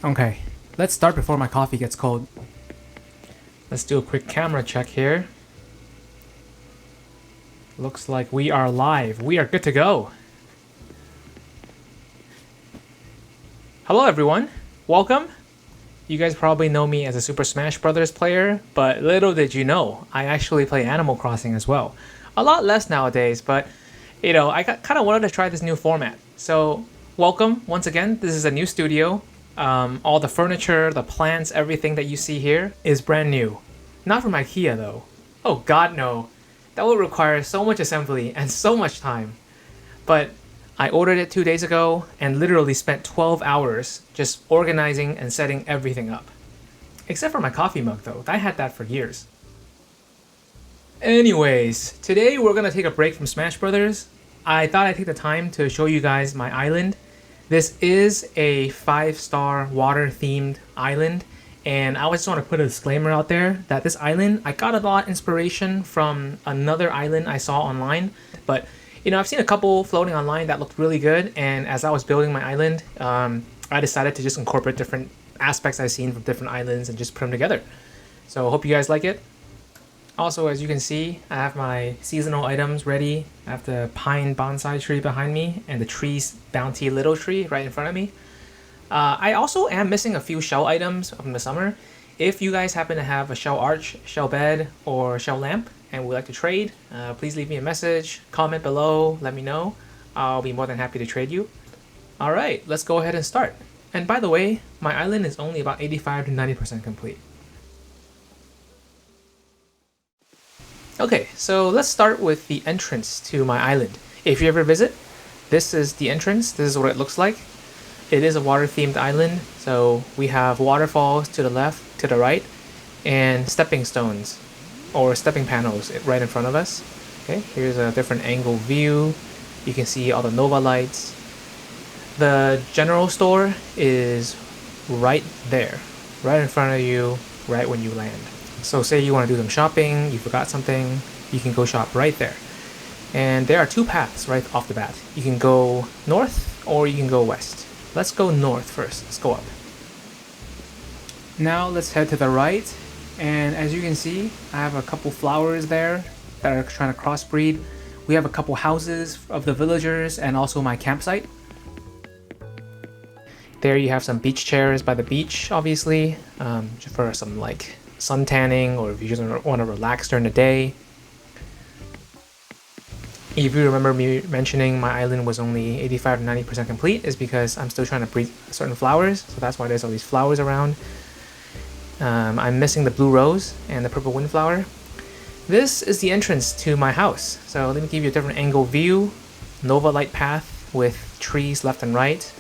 Okay, let's start before my coffee gets cold. Let's do a quick camera check here. Looks like we are live. We are good to go. Hello everyone. Welcome. You guys probably know me as a Super Smash Bros. Player, but little did you know, I actually play Animal Crossing as well. A lot less nowadays, but I kind of wanted to try this new format. So, welcome once again. This is a new studio. All the furniture, the plants, everything that you see here is brand new. Not from IKEA though. Oh god, no. That would require so much assembly and so much time. But I ordered it 2 days ago and literally spent 12 hours just organizing and setting everything up. Except for my coffee mug though, I had that for years. Anyways, today we're gonna take a break from Smash Brothers. I thought I'd take the time to show you guys my island. This is a 5-star water themed island, and I just want to put a disclaimer out there that this island, I got a lot of inspiration from another island I saw online, but I've seen a couple floating online that looked really good, and as I was building my island, I decided to just incorporate different aspects I've seen from different islands and just put them together. So I hope you guys like it. Also, as you can see, I have my seasonal items ready. I have the pine bonsai tree behind me and the tree's bounty little tree right in front of me. I also am missing a few shell items from the summer. If you guys happen to have a shell arch, shell bed, or shell lamp and would like to trade, please leave me a message, comment below, let me know. I'll be more than happy to trade you. Alright, let's go ahead and start. And by the way, my island is only about 85 to 90% complete. Okay, so let's start with the entrance to my island. If you ever visit, this is the entrance. This is what it looks like. It is a water-themed island, so we have waterfalls to the left, to the right, and stepping stones, or stepping panels right in front of us. Okay, here's a different angle view. You can see all the Nova lights. The general store is right there, right in front of you, right when you land. So say you want to do some shopping, you forgot something, you can go shop right there. And there are two paths right off the bat. You can go north or you can go west. Let's go north first. Let's go up. Now let's head to the right. And as you can see, I have a couple flowers there that are trying to crossbreed. We have a couple houses of the villagers and also my campsite. There you have some beach chairs by the beach, obviously, for some like sun tanning, or if you just want to relax during the day. If you remember me mentioning my island was only 85 to 90% complete, is because I'm still trying to breed certain flowers, so that's why there's all these flowers around. I'm missing the blue rose and the purple windflower. This is the entrance to my house, so let me give you a different angle view. Nova light path with trees left and right.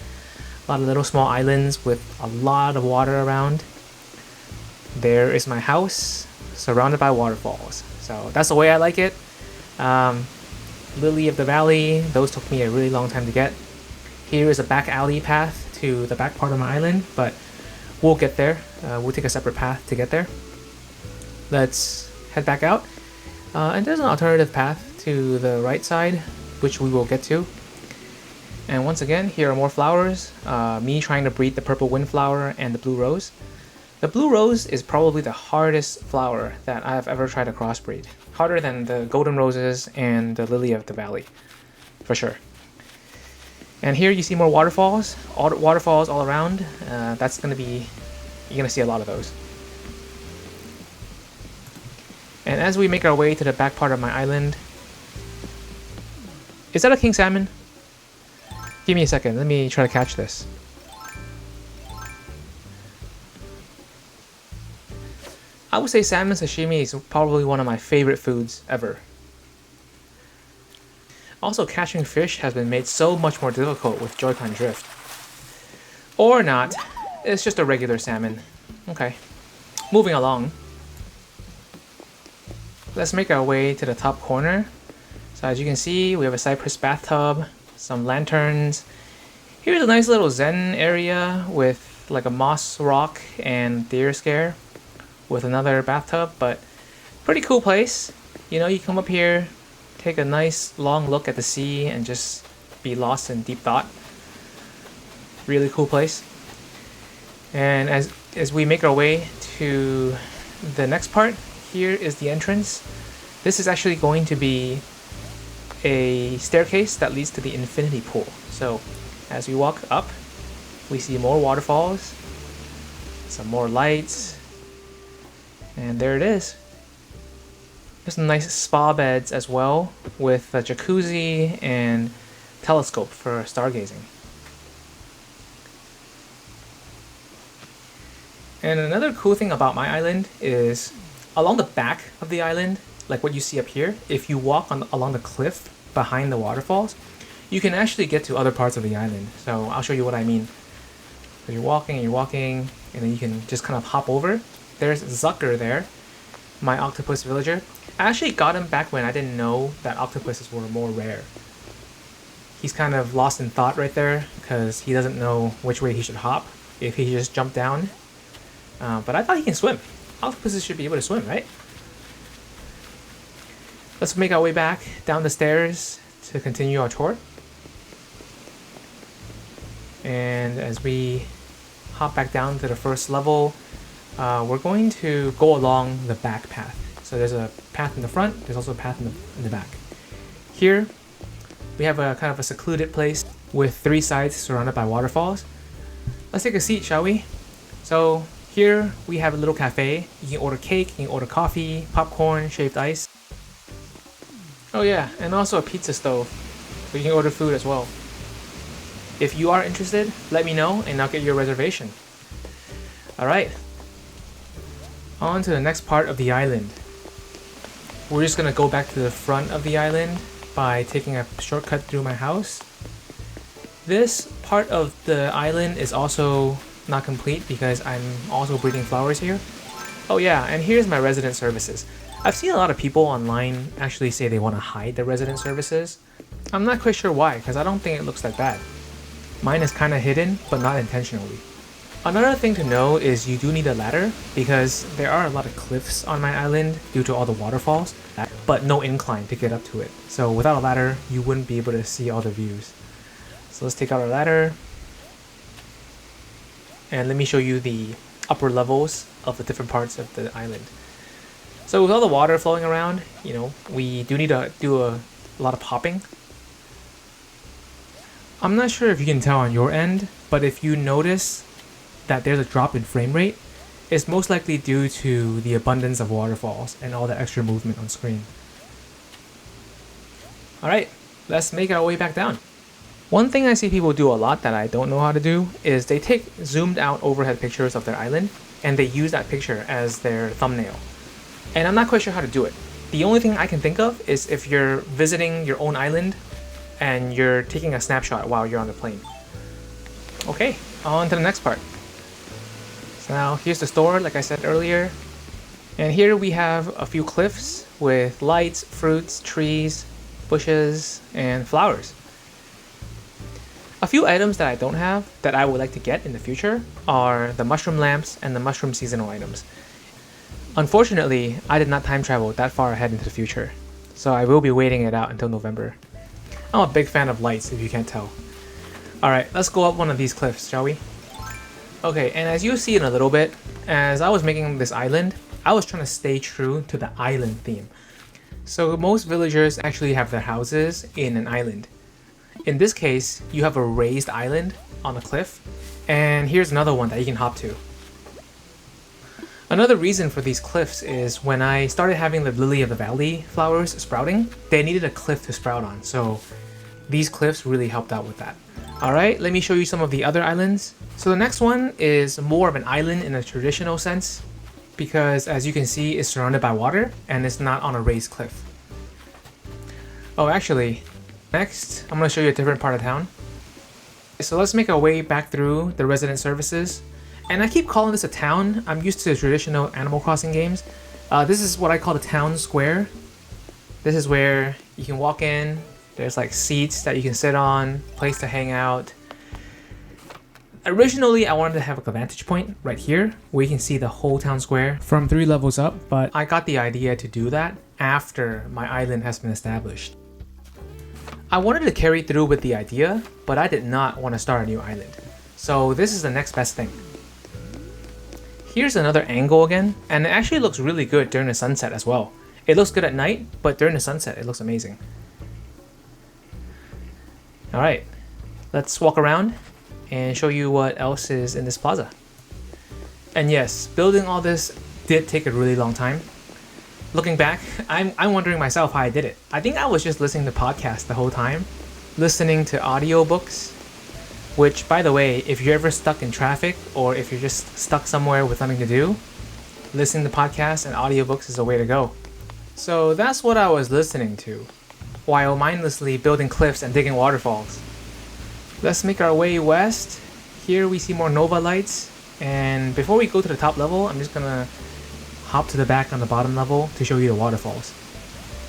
A lot of little small islands with a lot of water around. There is my house, surrounded by waterfalls. So that's the way I like it. Lily of the Valley, those took me a really long time to get. Here is a back alley path to the back part of my island, but we'll get there. We'll take a separate path to get there. Let's head back out. And there's an alternative path to the right side, which we will get to. And once again, here are more flowers. Me trying to breed the purple windflower and the blue rose. The blue rose is probably the hardest flower that I have ever tried to crossbreed. Harder than the golden roses and the lily of the valley, for sure. And here you see more waterfalls, waterfalls all around. That's gonna be, you're gonna see a lot of those. And as we make our way to the back part of my island, is that a king salmon? Give me a second, let me try to catch this. I would say salmon sashimi is probably one of my favorite foods ever. Also, catching fish has been made so much more difficult with Joy-Con drift. Or not, it's just a regular salmon. Okay, moving along. Let's make our way to the top corner. So as you can see, we have a cypress bathtub, some lanterns. Here's a nice little zen area with like a moss rock and deer scare, with another bathtub, but pretty cool place. You come up here, take a nice long look at the sea and just be lost in deep thought. Really cool place. And as we make our way to the next part, here is the entrance. This is actually going to be a staircase that leads to the infinity pool. So as we walk up, we see more waterfalls, some more lights, and there it is. There's some nice spa beds as well, with a jacuzzi and telescope for stargazing. And another cool thing about my island is along the back of the island, like what you see up here, if you walk along the cliff behind the waterfalls, you can actually get to other parts of the island. So I'll show you what I mean. So you're walking, and then you can just kind of hop over. There's Zucker there, my octopus villager. I actually got him back when I didn't know that octopuses were more rare. He's kind of lost in thought right there because he doesn't know which way he should hop, if he just jumped down. But I thought he can swim. Octopuses should be able to swim, right? Let's make our way back down the stairs to continue our tour. And as we hop back down to the first level, we're going to go along the back path. So there's a path in the front, there's also a path in the back. Here, we have a kind of a secluded place with 3 sides surrounded by waterfalls. Let's take a seat, shall we? So here we have a little cafe. You can order cake, you can order coffee, popcorn, shaved ice. Oh yeah, and also a pizza stove, so you can order food as well. If you are interested, let me know and I'll get you a reservation. Alright, on to the next part of the island. We're just gonna go back to the front of the island by taking a shortcut through my house. This part of the island is also not complete because I'm also breeding flowers here. Oh yeah, and here's my resident services. I've seen a lot of people online actually say they want to hide their resident services. I'm not quite sure why, because I don't think it looks that bad. Mine is kind of hidden, but not intentionally. Another thing to know is you do need a ladder because there are a lot of cliffs on my island due to all the waterfalls, but no incline to get up to it. So without a ladder, you wouldn't be able to see all the views. So let's take out our ladder. And let me show you the upper levels of the different parts of the island. So with all the water flowing around, you know, we do need to do a lot of popping. I'm not sure if you can tell on your end, but if you notice that there's a drop in frame rate, it's most likely due to the abundance of waterfalls and all the extra movement on screen. Alright, let's make our way back down. One thing I see people do a lot that I don't know how to do is they take zoomed out overhead pictures of their island and they use that picture as their thumbnail. And I'm not quite sure how to do it. The only thing I can think of is if you're visiting your own island and you're taking a snapshot while you're on the plane. Okay, on to the next part. So now here's the store, like I said earlier. And here we have a few cliffs with lights, fruits, trees, bushes, and flowers. A few items that I don't have that I would like to get in the future are the mushroom lamps and the mushroom seasonal items. Unfortunately, I did not time travel that far ahead into the future, so I will be waiting it out until November. I'm a big fan of lights, if you can't tell. Alright, let's go up one of these cliffs, shall we? Okay, and as you'll see in a little bit, as I was making this island, I was trying to stay true to the island theme. So most villagers actually have their houses in an island. In this case, you have a raised island on a cliff, and here's another one that you can hop to. Another reason for these cliffs is when I started having the lily of the valley flowers sprouting, they needed a cliff to sprout on, so these cliffs really helped out with that. Alright, let me show you some of the other islands. So the next one is more of an island in a traditional sense, because as you can see, it's surrounded by water and it's not on a raised cliff. Oh, actually, next, I'm going to show you a different part of town. So let's make our way back through the resident services. And I keep calling this a town. I'm used to traditional Animal Crossing games. This is what I call the town square. This is where you can walk in. There's like seats that you can sit on, place to hang out. Originally, I wanted to have a vantage point right here where you can see the whole town square from 3 levels up, but I got the idea to do that after my island has been established. I wanted to carry through with the idea, but I did not want to start a new island. So this is the next best thing. Here's another angle again, and it actually looks really good during the sunset as well. It looks good at night, but during the sunset it looks amazing. Alright, let's walk around and show you what else is in this plaza. And yes, building all this did take a really long time. Looking back, I'm wondering myself how I did it. I think I was just listening to podcasts the whole time, listening to audiobooks, which, by the way, if you're ever stuck in traffic or if you're just stuck somewhere with nothing to do, listening to podcasts and audiobooks is the way to go. So that's what I was listening to, while mindlessly building cliffs and digging waterfalls. Let's make our way west. Here we see more Nova lights, and before we go to the top level, I'm just gonna hop to the back on the bottom level to show you the waterfalls.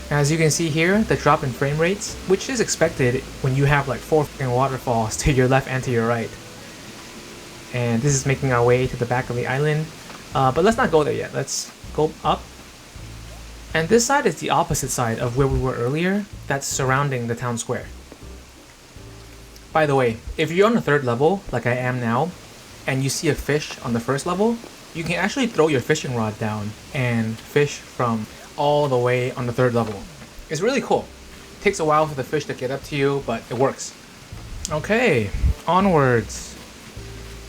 As you can see here, the drop in frame rates, which is expected when you have like 4 fucking waterfalls to your left and to your right. And this is making our way to the back of the island, but let's not go there yet. Let's go up. And this side is the opposite side of where we were earlier, that's surrounding the town square. By the way, if you're on the 3rd level, like I am now, and you see a fish on the 1st level, you can actually throw your fishing rod down and fish from all the way on the 3rd level. It's really cool. It takes a while for the fish to get up to you, but it works. Okay, onwards.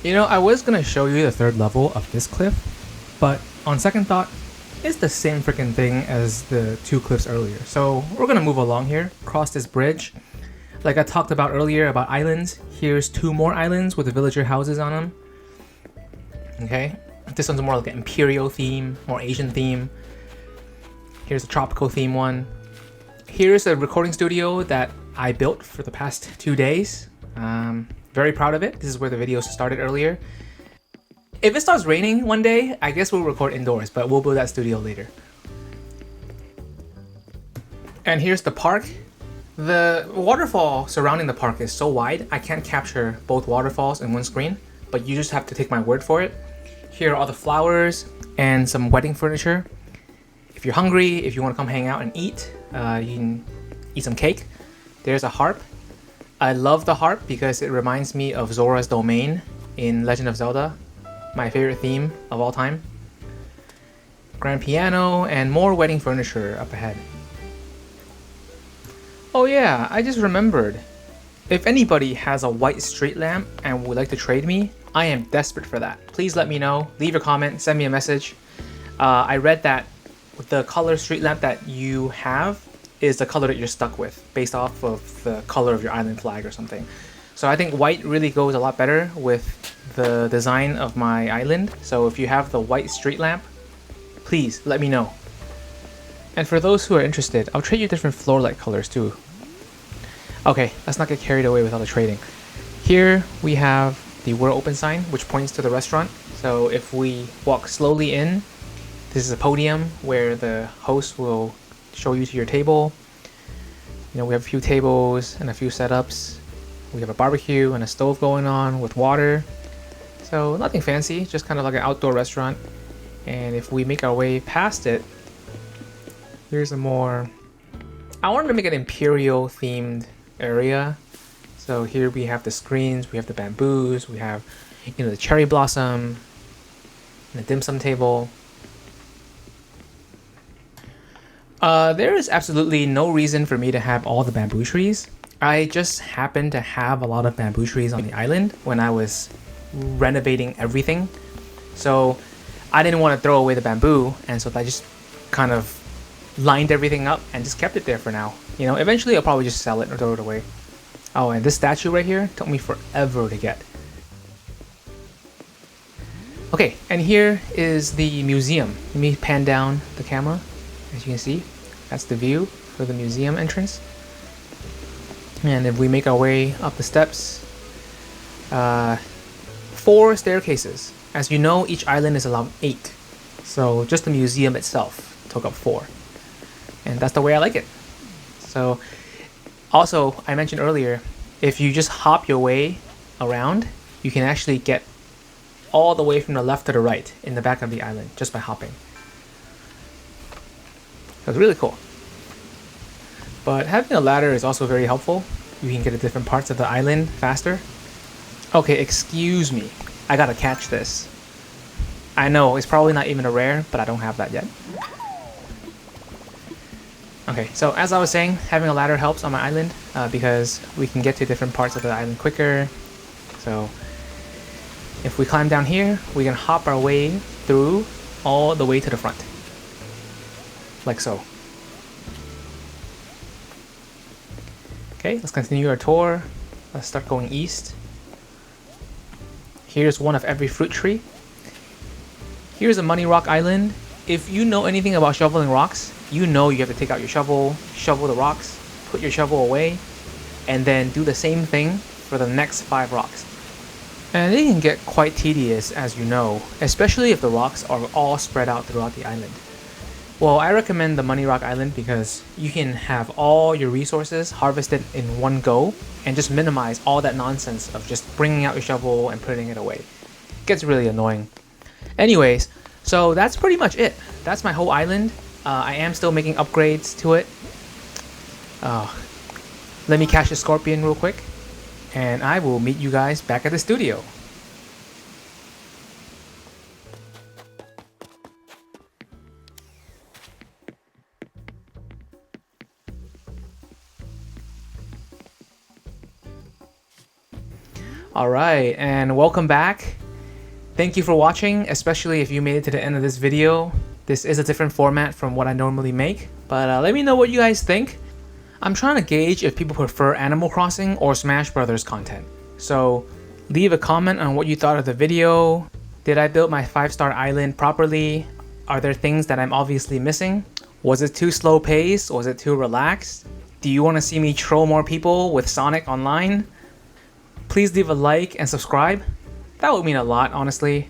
You know, I was gonna show you the 3rd level of this cliff, but on second thought, it's the same freaking thing as the 2 cliffs earlier. So we're gonna move along here, cross this bridge. Like I talked about earlier about islands, here's 2 more islands with the villager houses on them. Okay, this one's more like an imperial theme, more Asian theme. Here's a tropical theme one. Here's a recording studio that I built for the past 2 days. Very proud of it. This is where the videos started earlier. If it starts raining one day, I guess we'll record indoors, but we'll build that studio later. And here's the park. The waterfall surrounding the park is so wide, I can't capture both waterfalls in one screen, but you just have to take my word for it. Here are all the flowers and some wedding furniture. If you're hungry, if you want to come hang out and eat, you can eat some cake. There's a harp. I love the harp because it reminds me of Zora's Domain in Legend of Zelda, my favorite theme of all time. Grand piano and more wedding furniture up ahead. Oh yeah, I just remembered. If anybody has a white street lamp and would like to trade me, I am desperate for that. Please let me know. Leave a comment, send me a message. I read that the color street lamp that you have is the color that you're stuck with, based off of the color of your island flag or something. So I think white really goes a lot better with the design of my island. So if you have the white street lamp, please let me know. And for those who are interested, I'll trade you different floor light colors too. Okay, let's not get carried away with all the trading. Here we have the We're Open sign, which points to the restaurant. So if we walk slowly in, this is a podium where the host will show you to your table. You know, we have a few tables and a few setups. We have a barbecue and a stove going on with water. So nothing fancy, just kind of like an outdoor restaurant. And if we make our way past it, here's a more... I wanted to make an imperial themed area. So here we have the screens, we have the bamboos, we have, you know, the cherry blossom, and the dim sum table. There is absolutely no reason for me to have all the bamboo trees. I just happened to have a lot of bamboo trees on the island when I was renovating everything. So I didn't want to throw away the bamboo, and so I just kind of lined everything up and just kept it there for now. You know, eventually I'll probably just sell it or throw it away. Oh, and this statue right here took me forever to get. Okay, and here is the museum. Let me pan down the camera. As you can see, that's the view for the museum entrance. And if we make our way up the steps, 4 staircases. As you know, each island is allowed 8. So just the museum itself took up 4. And that's the way I like it. So also, I mentioned earlier, if you just hop your way around, you can actually get all the way from the left to the right in the back of the island just by hopping. So it's really cool. But having a ladder is also very helpful. You can get to different parts of the island faster. Okay, excuse me. I gotta catch this. I know, it's probably not even a rare, but I don't have that yet. Okay, so as I was saying, having a ladder helps on my island because we can get to different parts of the island quicker. So if we climb down here, we can hop our way through all the way to the front. Like so. Okay, let's continue our tour. Let's start going east. Here's one of every fruit tree. Here's a Money Rock Island. If you know anything about shoveling rocks, you know you have to take out your shovel, shovel the rocks, put your shovel away, and then do the same thing for the next 5 rocks. And it can get quite tedious, as you know, especially if the rocks are all spread out throughout the island. Well, I recommend the Money Rock Island because you can have all your resources harvested in one go and just minimize all that nonsense of just bringing out your shovel and putting it away. It gets really annoying. Anyways, so that's pretty much it. That's my whole island. I am still making upgrades to it. Let me catch the scorpion real quick, and I will meet you guys back at the studio. Alright, and welcome back. Thank you for watching, especially if you made it to the end of this video. This is a different format from what I normally make, but let me know what you guys think. I'm trying to gauge if people prefer Animal Crossing or Smash Brothers content. So leave a comment on what you thought of the video. Did I build my 5-star island properly? Are there things that I'm obviously missing? Was it too slow paced? Was it too relaxed? Do you want to see me troll more people with Sonic online? Please leave a like and subscribe. That would mean a lot, honestly.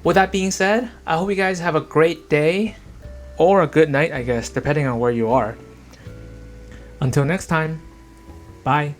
With that being said, I hope you guys have a great day, or a good night, I guess, depending on where you are. Until next time, bye.